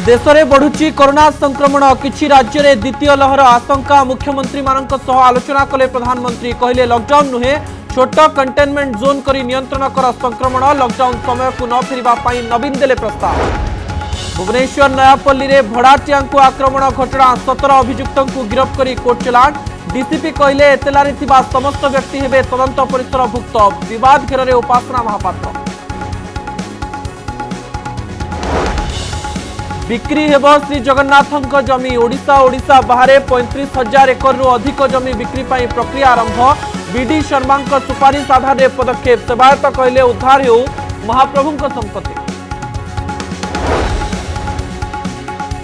देश में बढ़ुची कोरोना संक्रमण किछि राज्य में द्वितीय लहर आशंका मुख्यमंत्री मानक सह आलोचना कले प्रधानमंत्री कहले लॉकडाउन नुहे छोट कंटेनमेंट जोन करी नियंत्रण कर संक्रमण लॉकडाउन समय को न फेरिबा पई नवीन देले प्रस्ताव। भुवनेश्वर नयापल्ली में भड़ाटिया आक्रमण घटना 17 अभियुक्तों को गिरफ्त करी कोर्ट चलाण डीसीपी कहले एतलारे थिबा समस्त व्यक्ति हेबे तदंत परिसर भुक्त विवाद घेर उपासना महापात्र। बिक्री हेब श्री जगन्नाथ जमी ओडिशा बाहर 35,000 एकड़ अधिक जमी बिक्री पर प्रक्रिया आरंभ बीडी शर्मा सुपारिश आधार में पदक्षेप सेवायत कहले उद्धार हो महाप्रभु संपत्ति।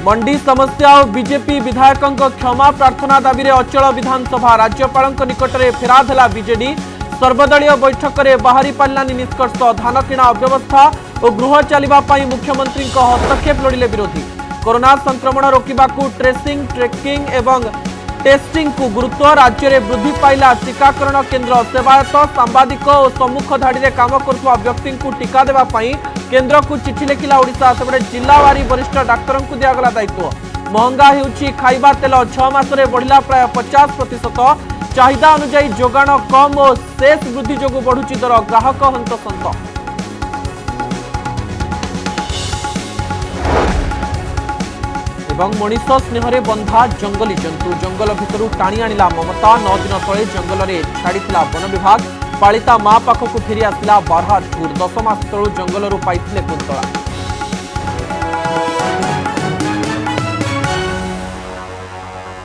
मंडी समस्या और बीजेपी विधायकों क्षमा प्रार्थना दाबी में अचल विधानसभा राज्यपाल निकट में फेराद है बीजेडी सर्वदलीय बैठक में बाहरी पार्लानी निष्कर्ष धान किणा अव्यवस्था और गृह चलवा मुख्यमंत्री हस्तक्षेप लोड़िले विरोधी। कोरोना संक्रमण रोकने को ट्रेसिंग ट्रेकिंग एवं टेस्टिंग को गुरुत्व राज्य में वृद्धि पाइला टीकाकरण केन्द्र सेवायत सांबादिक और सम्मुख धाड़ी में काम करुवा व्यक्ति को टीका देवाई केन्द्र को चिठी लिखिला ओडिशा सेपटे जिलावारी वरिष्ठ डाक्तर को दिगला दायित्व। महंगा होउछि खाइबा तेल 6 मासरे बढ़िला प्राय 50% चाहिदा अनुसार जोगाण कम और शेष वृद्धि जो बढ़ुची दर ग्राहक हंतसंत। मनीष स्नेह बंधा जंगली जंतु जंगल भितर टाणी आनिला ममता 9 दिन तले जंगल में छाड़ा वन विभाग पालिता मां पाखक फेरी आसला बारहा ठूर 10 मास तलू जंगल पाइथिले कुंतला।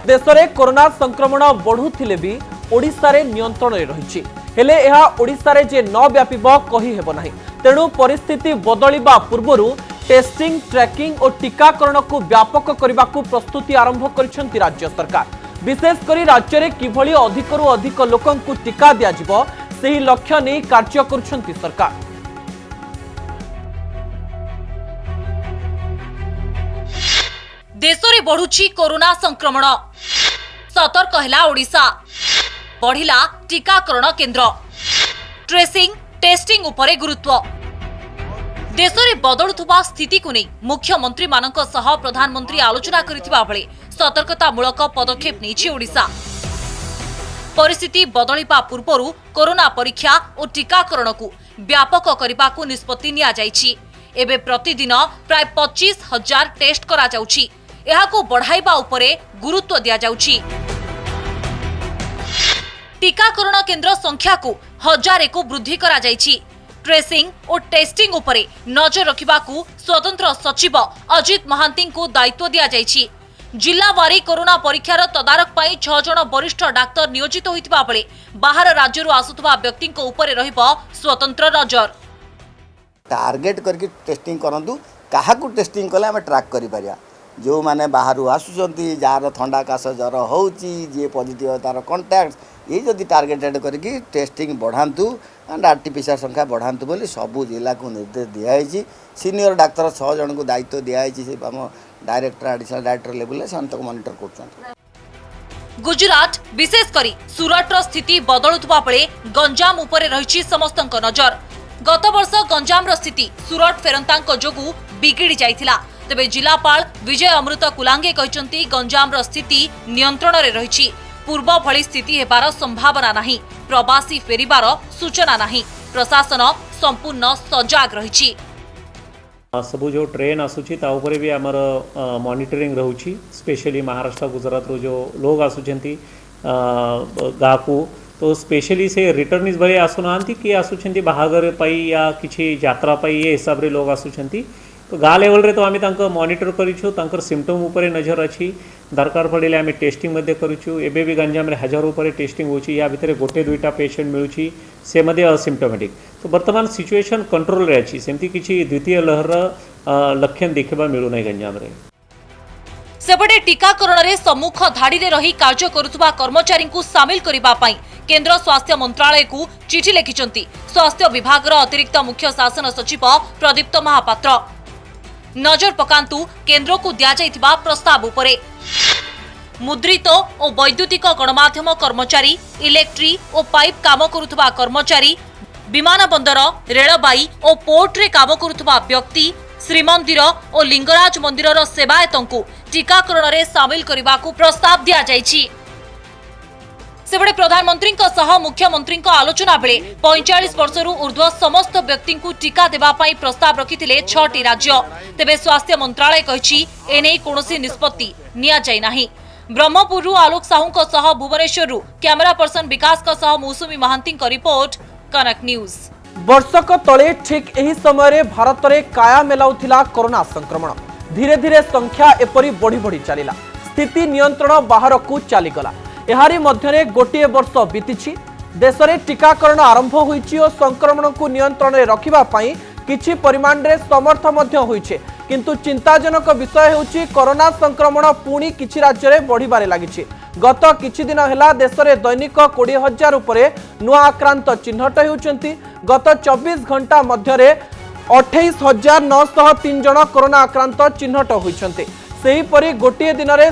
देश में कोरोना संक्रमण बढ़ुथिले भी ओडिशा रे नियंत्रण रही हेले यह ओडिशा रे जे न व्यापिब कही हेब नाही तेणु परिस्थिति बदलिबा पूर्वरु टेस्टिंग ट्रैकिंग और टीकाकरण को व्यापक करने को प्रस्तुति आरंभ करिसेंति राज्य सरकार। विशेषकर राज्य में किभली अधिकरु अधिक लोकों को टीका दियाजिबो सेही लक्ष्य नहीं कार्य करुछंति सरकार। देश में बढ़ुची कोरोना संक्रमण सतर्क है ओडिशा बढ़िला टीकाकरण केन्द्र ट्रेसिंग टेस्टिंग उपरे गुरुत्व। देश में बदलुवा स्थिति को नहीं मुख्यमंत्री मानक सह प्रधानमंत्री आलोचना करथिबा बेले सतर्कतामूलक पदक्षेप नहीं ओडिशा। परिस्थिति बदलिबा पूर्वरु कोरोना परीक्षा और टीकाकरण को व्यापक करने को निष्पत्ति निया जायछि। एबे प्रतिदिन प्राय 25,000 टेस्ट करा जाउछि एहाको बढ़ाइबा उपरे गुरुत्व दिया जाउछि। टीकाकरण केन्द्र संख्या को 1000 को वृद्धि करा जायछि। ट्रेसिंग और टेस्टिंग उपरे नजर रखिबाकू स्वतंत्र सचिव अजित महांती को दायित्व दिया जायछि। जिलावारी कोरोना परीक्षार तदारक पाई 6 जन वरिष्ठ डाक्तर नियोजित होइतिबा बेले बाहर राज्यरू आसुतबा व्यक्ति उपरे रहिबो स्वतंत्र नजर। टार्गेट करके टेस्टिंग करंतु काहाकू टेस्टिंग कले हम ट्रैक करि परिया जो माने बाहर आसुचंती जार ठंडा काश जर होउची जे पॉजिटिव तार कांटेक्ट ये जदि टार्गेटेड करके टेस्टिंग बढ़ातु एंड आरटीपीसीआर संख्या बढ़ातु बोली सबू जिला को निर्देश दिखाई। सीनियर डाक्तर 6 जन को दायित्व दिखाई डायरेक्टर एडिशनल डायरेक्टर लेवल से मॉनिटर कर। गुजरात विशेषकर सूरतर स्थिति बदलुवा बेले गंजाम उपरे रही समस्त नजर। गत वर्ष गंजाम स्थिति सूरत फेरंता जोगु बिगिड़ी जाइथिला तेबे जिलापाल विजय अमृत कुलांगे कहते गंजाम स्थिति नियंत्रण में रही पूर्व भली स्थिति हेबार संभावना नहीं प्रवासी फेरिबार सूचना नहीं प्रशासन संपूर्ण सजाग रही। सबू जो ट्रेन आसूची ता उपरे भी आमर मॉनिटरिंग रहउची स्पेशली महाराष्ट्र गुजरात रो जो लोग आसुचंती गाकू तो स्पेशली से रिटर्निस भले आसुनांती कि आसुचंती बाहागर पाई या किछि यात्रा पाई ये हिसाब रे लोग आसुचंती तो गा लेवल रे तो आमी तांको मॉनिटर करिछु तांकर सिम्पटम उपरे नजर अछि दरकार पड़े आम टेस्टिंग करुचु एबे भी गंजाम हजार उपर टेस्टिंग होची या भितर गोटे दुईटा पेशेंट मिलूची से मध्य असिम्प्टोमेटिक तो वर्तमान सिचुएशन कंट्रोल रे अछि सेमती किछि द्वितीय लहर लक्षण देखबा मिलु नै गंजाम रे। सेपटे टीकाकरण रे सम्मुख धाड़ी रे रही कार्य करुवा कर्मचारी को शामिल करबा पई केंद्र स्वास्थ्य मंत्रालय को चिठी लिखिचंती स्वास्थ्य विभाग रो अतिरिक्त मुख्य शासन सचिव प्रदीप्त महापात्र। नजर पकांतु केंद्र को दिया जाइथिबा प्रस्ताव उपरे मुद्रित और वैद्युतिक गणमाध्यम कर्मचारी इलेक्ट्री और पाइप काम करुवा कर्मचारी विमान बंदर रेलबाई और पोर्ट रे काम करुवा व्यक्ति श्रीमंदिर और लिंगराज मंदिरर सेवायतंकु टीकाकरण रे शामिल करबाकू प्रस्ताव दिया जायछि। सेबडे प्रधानमंत्री मुख्यमंत्री आलोचना बेले 45 वर्षरू ऊर्ध्व समस्त व्यक्ति को टीका देवा पाई प्रस्ताव रखिथिले 6टी राज्य। तेबे स्वास्थ्य मंत्रालय कहिछि एने कोनोसी निष्पत्ति निया जाय नाही। ब्रह्मपुरु आलोक साहू सह भुवनेश्वरु कैमरा पर्सन विकास सह मौसुमी महांती रिपोर्ट कनक न्यूज। वर्षक तले ठीक एही समय भारत में काया मेलाउथिला कोरोना संक्रमण। धीरे धीरे संख्या एपरी बढ़ी बढ़ी चलिला। स्थिति नियंत्रण बाहर को चलीगला। एहारी मध्यरे गोटे वर्ष बीतीछि। देश में टीकाकरण आरंभ होईछि और संक्रमण को नियंत्रण में रखिबा पई किछि परिमाण रे समर्थ मध्य होईछे। किंतु चिंताजनक विषय होछि कोरोना संक्रमण पुणी किछि राज्य में बढ़िबारे लागिछि। गत किछि दिन हेला देश में दैनिक 20,000 उपरे नुआ आक्रांत चिन्हट होउछन्ति। गत 24 घंटा मध्यरे 28,903 जन कोरोना आक्रांत चिन्हट होइछन्ति। सेहीपरि गोटे दिन में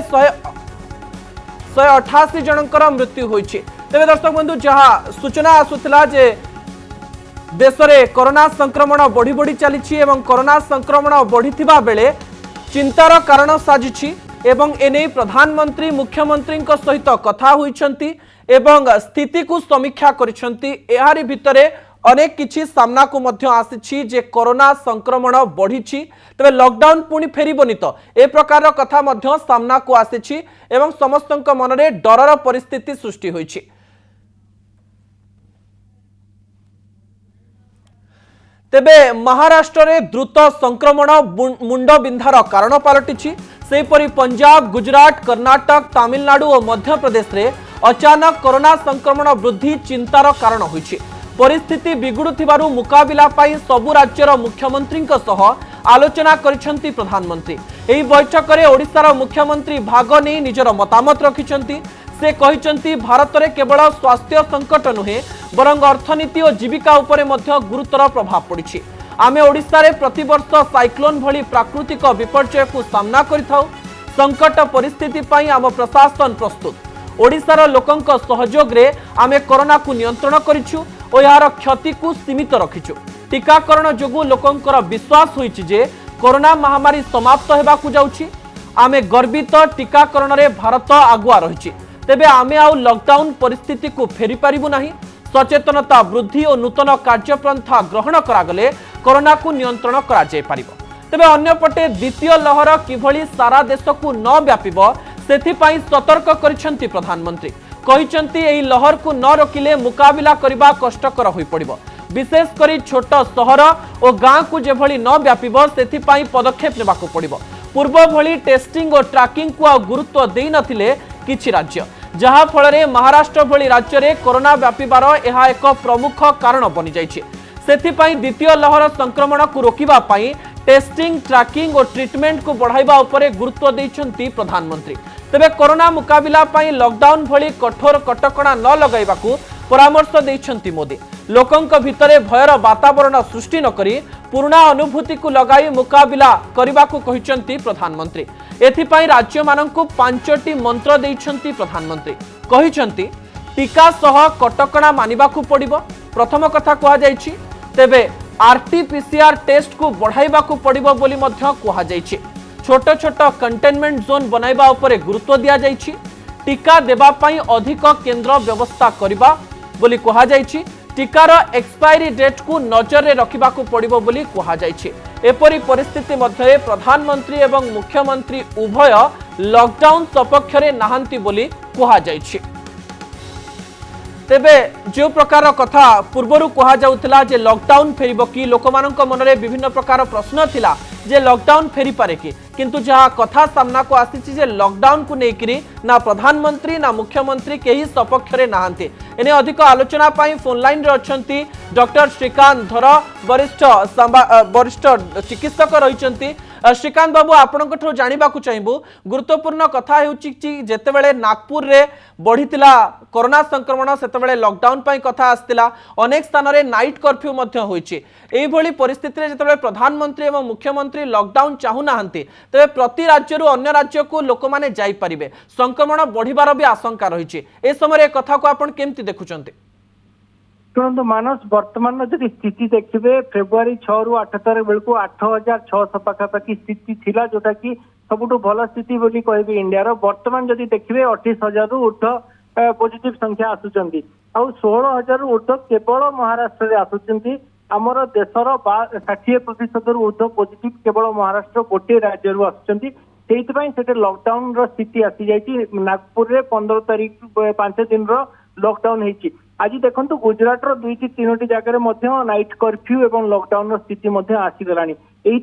188 जनकर मृत्यु होइछि। तेबे दर्शक बंधु जहाँ सूचना आसुथिला जे देश में कोरोना संक्रमण बढ़ी बढ़ी चली एवं कोरोना संक्रमण बढ़िथिबा बेले चिंतार कारण साजिछि एवं एने प्रधानमंत्री मुख्यमंत्री सहित कथा होइछन्ति एवं स्थिति को समीक्षा करिछन्ति। एहारी भितरे अनेक किछि सामना को मध्य आसिछि जे कोरोना संक्रमण बढ़िछि। तबे लॉकडाउन पुणी फेरिबनि तो ए प्रकार कथा मध्य सामना को आसिछि एवं समस्तक मनरे डरर परिस्थिति सृष्टि होइछि। तेबे महाराष्ट्र में द्रुत संक्रमण मुंड बिंधार कारण पलटिछि। सेहीपरि पंजाब, गुजरात, कर्नाटक, तमिलनाडु और मध्य प्रदेश रे अचानक कोरोना संक्रमण वृद्धि चिंतार कारण होइछि। परिस्थिति बिगुड़ुथिबारु मुकाबिला पाई सबु राज्यर मुख्यमंत्री सह आलोचना करिसेंती प्रधानमंत्री। एही बैठक में ओडिशार मुख्यमंत्री भाग नहीं निजर मतामत रखिसेंती। से कहिसेंती भारत में केवल स्वास्थ्य संकट नुहे बरंग अर्थनीति और जीविका उपरे मध्य गुरुतर प्रभाव पड़िछि। आमे ओडिशा रे प्रतिवर्ष साइक्लोन भली प्राकृतिक विपर्यय को सामना करिथाउ। संकट परिस्थिति पाई आम प्रशासन प्रस्तुत। ओडिशार लोकंक सहयोग रे आमे कोरोना को नियंत्रण करिछु और यार क्षति को सीमित रखिछु। टीकाकरण जोगु लोकंकर विश्वास होइछि जे कोरोना महामारी समाप्त हेबाकू जाउछि। आमे गर्वित टीकाकरण रे भारत आगुआ रहिछि। तेबे आमे आउ लॉकडाउन परिस्थिति को फेरी पारिबु नाही। सचेतनता वृद्धि और नूतन कार्यपंथा ग्रहण करागले कोरोना को नियंत्रण करा जाय पारिबो। तेबे अन्यपटे द्वितीय लहर किभली सारा देश को न व्यापिबो सेथिपाई सतर्क करिसेंती प्रधानमंत्री। कहिसेंती एही लहर को न रोकिले मुकाबिला करिबा कष्टकर होई पड़िबो। विशेष करी छोट सहर और गाँ को जेभली न व्यापिबो सेथिपाई पदक्षेप नेबाकू पड़िबो। पूर्व भली टेस्टिंग और ट्रैकिंग को गुरुत्व देई नथिले किछि राज्य, जहा फल महाराष्ट्र भली राज्य में कोरोना व्यापिबार यह एक प्रमुख कारण बनी जाइछि। सेथिपाई द्वितीय लहर संक्रमण को रोकिबा पाई टेस्टिंग, ट्रैकिंग और ट्रीटमेंट को बढ़ाइबा उपरे गुरुत्व दैछन्ति प्रधानमंत्री। तेबे कोरोना मुकाबिला पाई लॉकडाउन भली कठोर कटकणा न लगाइबाकू परामर्श दैछन्ति मोदी। लोकंक भितरे भयर वातावरण सृष्टि न करी पुराना अनुभूति को लगाई मुकाबिला करबाकू कहिसन्ति प्रधानमंत्री। एथिपाई राज्य माननकू 5टी मंत्र दैछन्ति प्रधानमंत्री। कहिसन्ति टीका सह कटकणा मानिबाकू पड़िबो। प्रथम कथा कहा जाइछि। तेबे आरटीपीसीआर टेस्ट को बढ़ाइबाकू पड़िबो बोली मध्य कहा जाइछि। छोट छोट कंटेनमेंट जोन बनाइबा उपरे गुरुत्व दिया जाइछि। टीका देबा पई अधिक केंद्र व्यवस्था करिबा बोली कहा जाइछि। टीकार एक्सपायरी डेट को नजर रे रखिबाकू पड़िबो बोली कहा जाइछि। एपरी परिस्थिति मध्य प्रधानमंत्री एवं मुख्यमंत्री उभय लॉकडाउन सपक्ष रे नाहंती बोली कहा जाइछि। तेबे जो प्रकार कथा पूर्वरु कहा जाउथिला जे लॉकडाउन फेरिबो कि लोकमाननक मनरे विभिन्न प्रकार प्रश्न थिला जे लॉकडाउन फेरी पारे कि, किंतु जहाँ कथा सामना को आसीछि जे लॉकडाउन को लेकरी ना प्रधानमंत्री ना मुख्यमंत्री केही सपक्ष रे नाहंती। एने अधिक आलोचना पाई फोन लाइन रे अछंती डॉक्टर श्रीकांत धर, वरिष्ठ चिकित्सक रहिसंती। श्रीकांत बाबू आपणको जानिबाकू चाहिबू गुरुत्वपूर्ण कथा हेउची जेतेबेले नागपुर रे बढ़ितिला कोरोना संक्रमण सेतेबेले लॉकडाउन पाई कथा आस्तिला। अनेक स्थान रे नाइट कर्फ्यू मध्य होईची। एही भली परिस्थिति रे जेतेबेले प्रधानमंत्री एवं मुख्यमंत्री लॉकडाउन चाहू नाहंती तबे प्रति राज्यरु अन्य राज्य को लोक माने जाई परिबे, संक्रमण बढ़िबार भी आशंका रहिची। ए समय रे कथा को आपण केमति देखुचंती? शुणु मानस वर्तमान जब स्थिति देखिए फेब्रुआरी 6 रु 8 तारीख बेलू 8600 पाखापाखि स्थिति थिला जोटा कि सबुठ भल स्थिति बोली कहबी इंडिया वर्तमान जब देखिए 28,000 रु ऊर्ध पॉजिटिव संख्या आसुचंती आ 16,000 रु ऊर्ध केवल महाराष्ट्र आसुचंती आमर देशर 60% रु ऊर्ध पॉजिटिव केवल महाराष्ट्र गोटे राज्य रु आसुचंती से लॉकडाउन स्थिति आसी जाइए नागपुर रे 15 तारीख 5 दिन लॉकडाउन होती आज देखो गुजरात रो 2-3 जगह नाइट कर्फ्यू एवं लॉकडाउन स्थिति आसीगला ये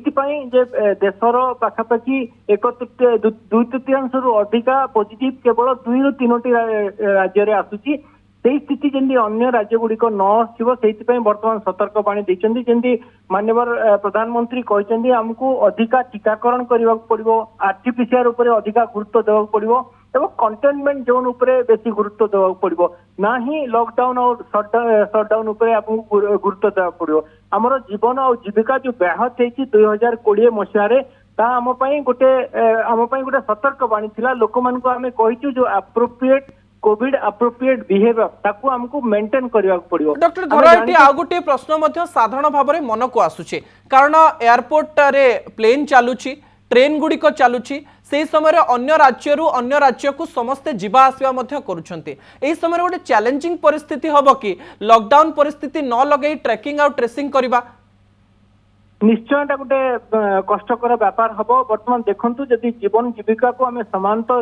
देशर पाखापाखि 2/3 रु अधिका पॉजिटिव केवल 2-3 राज्य आसूची से स्थिति जमी अन्य राज्य गुड़िक न आसो से बर्तमान सतर्क बाणी जमी माननीय प्रधानमंत्री कहते आमको अधिका टीकाकरण करने पड़ो आरटीपीसीआर उपर अधिका गुरुत्व देवा पड़ो एवं कंटेनमेंट जोन उपरे बेसी गुरुत्व देवा पड़ो ना ही लॉकडाउन और शटडाउन उपरे आपको गुरुत्व देवा पड़ो आमर जीवन और जीविका जो व्याहत होती 2020 मसीह आम गोटे सतर्क बाणी थिला लोक मानक आम कही जो अप्रोप्रिएट कोविड अप्रोप्रिएट बिहेवियर ताकू हमको मेंटेन करबा पड़ियो। डॉक्टर धराटी आ गोटे प्रश्न मध्य साधारण भाव में मन को आसुचे कारण एयरपोर्ट रे प्लेन चालुची ट्रेन गुड़िक चालुची से समय अन्य राज्य को समस्ते जीवा आसवा मध्य करुछंती एही समय गोटे चैलेंजिंग परिस्थिति हबो कि लॉकडाउन परिस्थिति न लगई ट्रैकिंग आउ ट्रेसिंग करबा निश्चय गोटे कष्टकर व्यापार हम बर्तमान देखु जदि जीवन जीविका को आम समांतर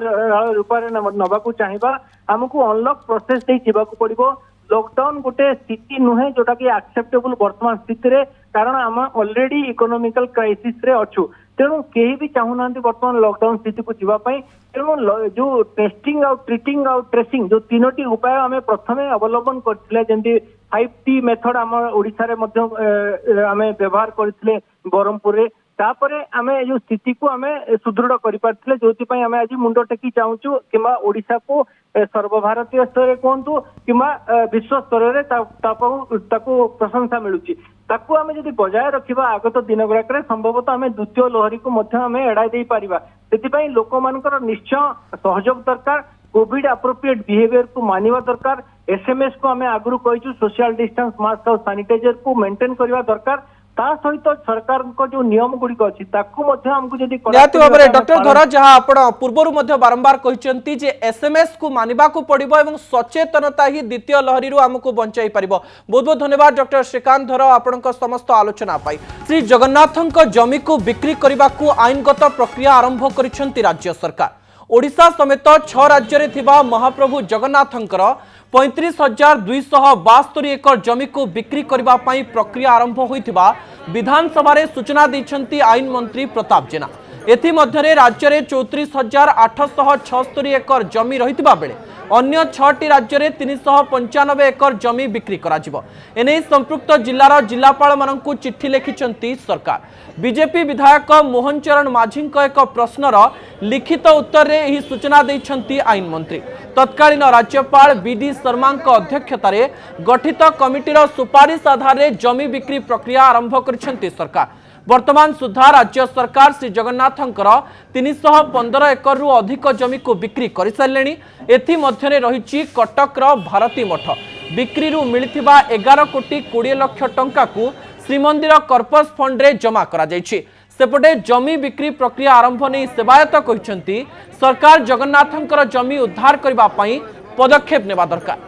रूप में नवाक चाहिए आमको अनलॉक प्रोसेस जावाक पड़ो लॉकडाउन गोटे स्थिति नुहे जोटा कि एक्सेप्टेबल वर्तमान स्थिति कारण आम ऑलरेडी इकोनॉमिकल क्राइसिस रे अच्छु तेणु कहीं भी चाहूना बर्तमान लॉकडाउन स्थिति को जावाई तेणु जो टेस्टिंग आउ ट्रिटिंग आउ ट्रेसिंग जो 3टी उपाय आम प्रथम अवलंबन करते 5T मेथड आम ओडिशा रे आम व्यवहार करते ब्रह्मपुर रे तापरे आमे जो स्थिति को आमे सुदृढ़ कर पारथिले जोति आमे आज मुंड टेकी चाहूचु किमा ओडिशा को सर्वभारतीय स्तर रे कहंतु किमा विश्व स्तर रे ताको प्रशंसा मिलुची ताकू आमे जदि बजाय रखिबा आगत दिन गुड़ाक संभवतः आमे द्वितीय लहरी को मध्य आमे एड़ाई दे पारिबा सेति लोक मानकर निश्चय सहयोग दरकार कोविड अप्रोप्रिएट बिहेवियर को मानिबा दरकार एसएमएस को आमे आगु कहिचु सोशल डिस्टेंस मास्क और सैनिटाइजर को मेंटेन करबा दरकार ता सहित सरकार को जो नियम गुड़िक अच्छी हमको जदि डॉक्टर धरा जहाँ आप पूर्वर बारंबार कहते जे एसएमएस को मानिबा को पड़िबो एवं सचेतनता ही द्वितीय लहरी आमको बंचाई पारिबो। बहुत बहुत धन्यवाद डॉक्टर श्रीकांत धर आपण समस्त आलोचना पाई। श्री जगन्नाथଙ୍କ जमी को बिक्री करने को आईनगत प्रक्रिया आरंभ करिसेंती राज्य सरकार। ओडिशा समेत 6 राज्य रे थिबा महाप्रभु जगन्नाथंकर 35,272 एकड़ जमी को बिक्री करबा पई प्रक्रिया आरंभ होइथिबा विधानसभा रे सूचना दैछंती आईन मंत्री प्रताप जेना। एथि मध्यरे राज्य रे 34,876 एकड़ जमी रहिथिबा बेले अन्य 6टी राज्य रे 395 एकड़ जमी बिक्री कराजिबो। एने संपृक्त जिल्लार जिल्लापाल माननकु चिट्ठी लिखिचंती सरकार। बीजेपी विधायक मोहन चरण माझीଙ୍କ एक प्रश्नर लिखित उत्तर रे एही सूचना दैछंती आईन मंत्री। तत्कालीन राज्यपाल बीडी शर्माଙ୍କ अध्यक्षतार गठित कमिटीर सुपारिश आधार रे जमी बिक्री प्रक्रिया आरंभ करिसेंती सरकार। वर्तमान सुधा राज्य सरकार श्री जगन्नाथंकर 315 एकड़ रु अधिक जमी को बिक्री कर सारे। एथि मध्यरे रहिछि कटकर भारती मठ बिक्री रु मिलिथिबा 11 कोटी 20 लाख टंका को श्रीमंदिर कर्पस फंड रे जमा करा जायछि। सेपटे जमी बिक्री प्रक्रिया आरंभ नहीं सेवायत कहते सरकार जगन्नाथंकर जमी उद्धार करबा पई पदक्षेप नेबा दरकार।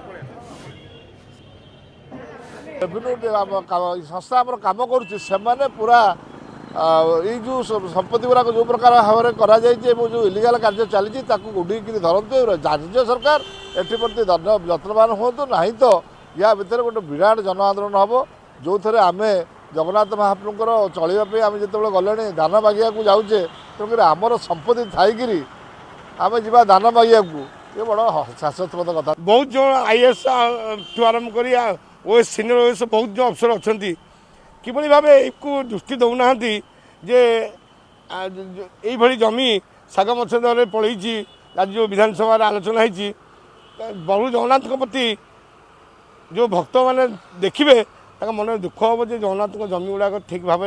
संस्था कम कर पूरा ये जो संपत्ति गुराक जो प्रकार भाव में करा जो इलिगाल कार्य चली गुड़ी धरतु राज्य सरकार एटी प्रति यत्नवान हूँ ना तो या भितर गोटे विराट जन आंदोलन हम जो थे आम जगन्नाथ महाप्रभुंर चलवाई आम जो गले दान मागिया जाऊे तेणुक आमर संपत्ति थी आम जा दान मागिया ये बड़ हास्यास्पद कथा। बहुत जो आईएएस ठू आरंभ कर ओएस सीनियर ओएस बहुत जो अफसर अच्छा किभली भाव को दृष्टि दौना जे जमी साग मछद पलि आज जो विधानसभा आलोचना होती प्रभु जगन्नाथ प्रति जो भक्त मैंने देखिए मन दुख हम जो जगन्नाथ जमी गुड़ाक ठीक भाव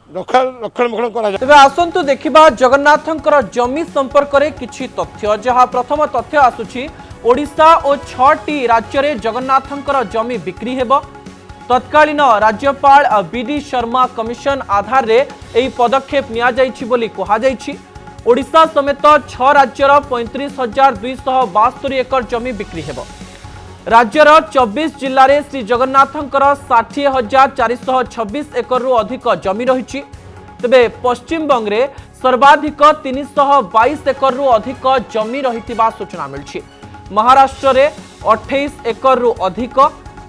रक्षणाबेक्षण कर। तेबे आसंतु देखिबा जगन्नाथंकर जमी संपर्क रे किछि तथ्य जहाँ प्रथम तथ्य आसुछि ओडिशा और 6टी राज्य में जगन्नाथंकर जमी बिक्री हेबो। तत्कालीन राज्यपाल बीडी शर्मा कमिशन आधार रे एही पदक्षेप निया जाइछि बोली कहा जाइछि। ओडिशा समेत 6 राज्यर 35,272 एकर जमी बिक्री हेबो। राज्यर 24 जिल्ला रे श्री जगन्नाथंकर 60,426 एकर रु अधिक जमी रही। तेबे पश्चिम बंग रे सर्वाधिक 322 एकर रु अधिक जमी रहितिबा सूचना मिलछि। महाराष्ट्र रे 28 एकर रु अधिक,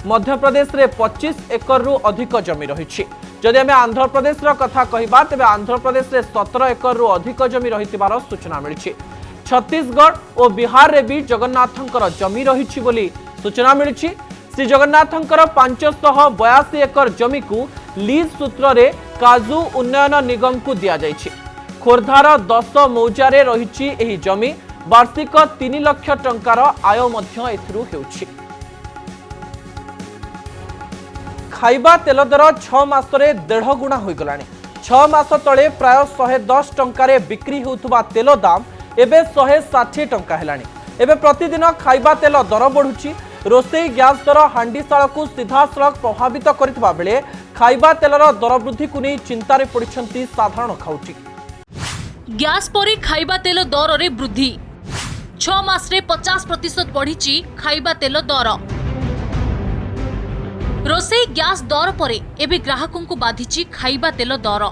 मध्य प्रदेश रे 25 एकर रु अधिक जमी रही। जदि आम आंध्र प्रदेश कथा कहबा तेबे आंध्र प्रदेश रे 17 एकर रु अधिक जमी रहितिबार सूचना मिलछि। छत्तीसगढ़ और बिहार रे भी जगन्नाथंकर जमी रही बोली सूचना मिलछि। श्री जगन्नाथंकर 582 एकर जमी को लीज सूत्र रे काजू उन्नयन निगम को दिया जाइछि। खोर्धार 10 मौजारे रही एही जमी। वार्षिक 3 लाख टंकार आय मध्य एथिरु हेउछि। खाइबा तेल दर 6 मासरे 1.5 गुणा हो गलानी। 6 मास तले प्राय 110 टंकारे बिक्री होउथबा तेल दाम एबे 160 टंका हेलानी। एबे प्रतिदिन खाइबा तेल दर बढ़ुछि। रोसई गैस दर हांडीशाल को सीधा सड़क प्रभावित करथिबा बेले खाइबा तेलर दर वृद्धि को नहीं चिंतारे पड़िछंती साधारण खाउटी। गैस परे खाइबा तेल दर रे वृद्धि। 6 मास रे 50% बढ़िछि खाइबा तेल दर। रोसई गैस दर परे एबे ग्राहकों को बाधिछि खाइबा तेल दर।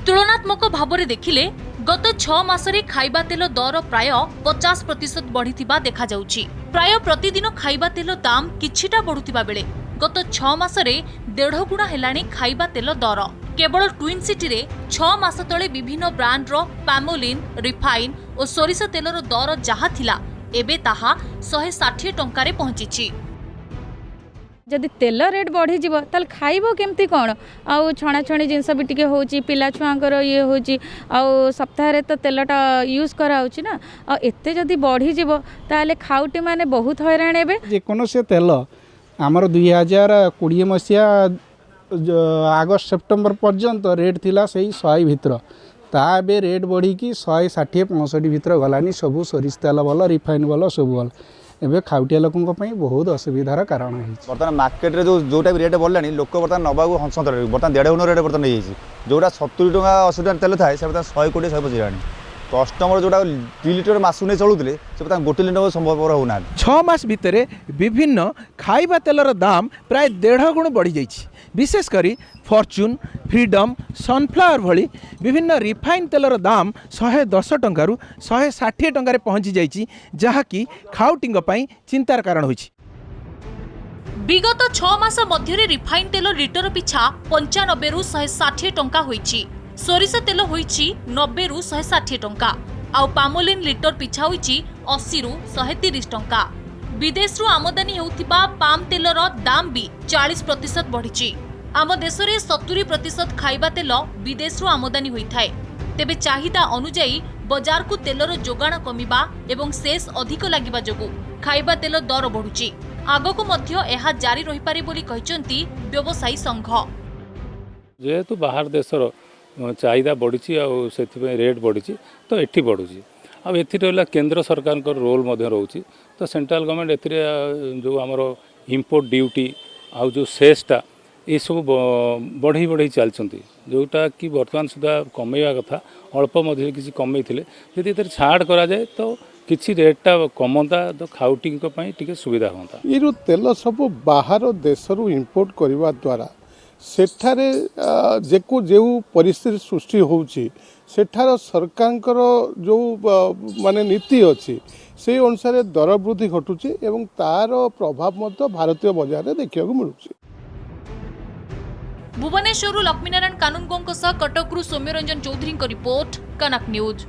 तुलनात्मक भाव देखिले गत 6 मासरे खाइबा तेल दर प्राय 50% बढ़िथिबा देखा जाउछि। प्राय प्रतिदिन खाइबा तेल दाम किछिटा बढ़ुथिबा बेले गत 6 मासरे 1.5 गुणा हेलाणी खाइबा तेल दर। केवल ट्विन सिटी रे 6 मास तले विभिन्न ब्रांड रो पैमोलिन, रिफाइन और सोरिष तेलर दर जहा थिला एबे ताहा 160 टंकारे पहुंचिछि। जदि तेल रेट बढ़ी जीव ताल खाइबो केमती कौन आउ छणाछणी जिनस भी टिके होची पिला छुआंकर ये होची आउ सप्ताह रे तो तेलटा यूज करा होची ना आ एते जदि बढ़ी जीव ताले खाउटी माने बहुत हैरान हेबे। जे कोनो से तेल हमर 2020 मसिया अगस्त सेप्टेम्बर पर्यंत रेट थिला सही 100 भितर ता बे रेट बढ़ी की 160-165 भितर गलानी। सब सोरिष तेल भल, रिफाइन भल, सब भल। एबे खाउटिया लोकों बहुत असुविधार कारण है। बर्तमान मार्केट रे जोटा भी रेट बढ़लानी लोक बर्तमान नबाकू हंसत बर्तमान 1.5 गुण रेट बर्तमान नहीं जोटा 70 टका 80 टका तेल थाए से 100 कोटी 100 पचिलानी। कस्टमर जोटा 2 लिटर मासु नहीं चलुले से 1 लिटर संभव होना। 6 मास भितर विभिन्न खाइबा तेलर दाम प्राय 1.5 गुण बढ़ी जाइछि। विशेष करी फॉर्च्यून, फ्रीडम, सनफ्लावर भली विभिन्न रिफाइन तेलर दाम 110 टंकारु 160 टंकारे पहुंची जाइछि जहा कि खाउटिंग पई चिंतार कारण होइछि। विगत 6 मास मध्य रिफाइन तेल लिटर पिछा 95 रु 160 टंका होइछि। सोरिष तेल होइछि 90 रु 160 टंका आउ पामोलिन लिटर पिछा होइछि 80 रु 130 टंका। विदेश रु आमदानी हेउथिबा पाम तेलर दाम भी 40% बढ़िछि। आम देश में 70% खाइबा तेल विदेश रु आमदानी होइथाय। तेबे चाहिदा अनुजाई बाजार को तेलर जोगाण कमिबा एवं शेष अधिक लागिबा जोगु खाइबा तेल दर बढ़ुछि। आगको मध्य एहा जारी रहि पारे बोली कहिसंती व्यवसायी संघ। जेहेतु बाहर देशर चाहिदा बढ़ी और से रेट बढ़ी तो एटी बढ़ुची आ एला केंद्र सरकार रोल रोचे तो सेंट्रल गवर्नमेंट ए जो आमर इंपोर्ट ड्यूटी आउ जो सेसटा ये सब बढ़ई बढ़ई चलती जोटा कि बर्तमान सुधा कमेवा कथा अल्प मध्य किसी कमे जदि ये छाड़ करा जाए तो किसी रेटा कमता तो खाउटी टी सुविधा होता। ये तेल सब बाहर देश इंपोर्ट करने द्वारा सेठारे जो परिस्थिति सृष्टि होउची सेठार सरकार जो माने नीति अच्छी से अनुसार दर वृद्धि घटुची एवं तार प्रभाव मत भारतीय बाजार में देखा मिलूँ। भुवनेश्वर लक्ष्मीनारायण कानूनगों कटकरू सौम्यरंजन चौधरी रिपोर्ट कनक न्यूज।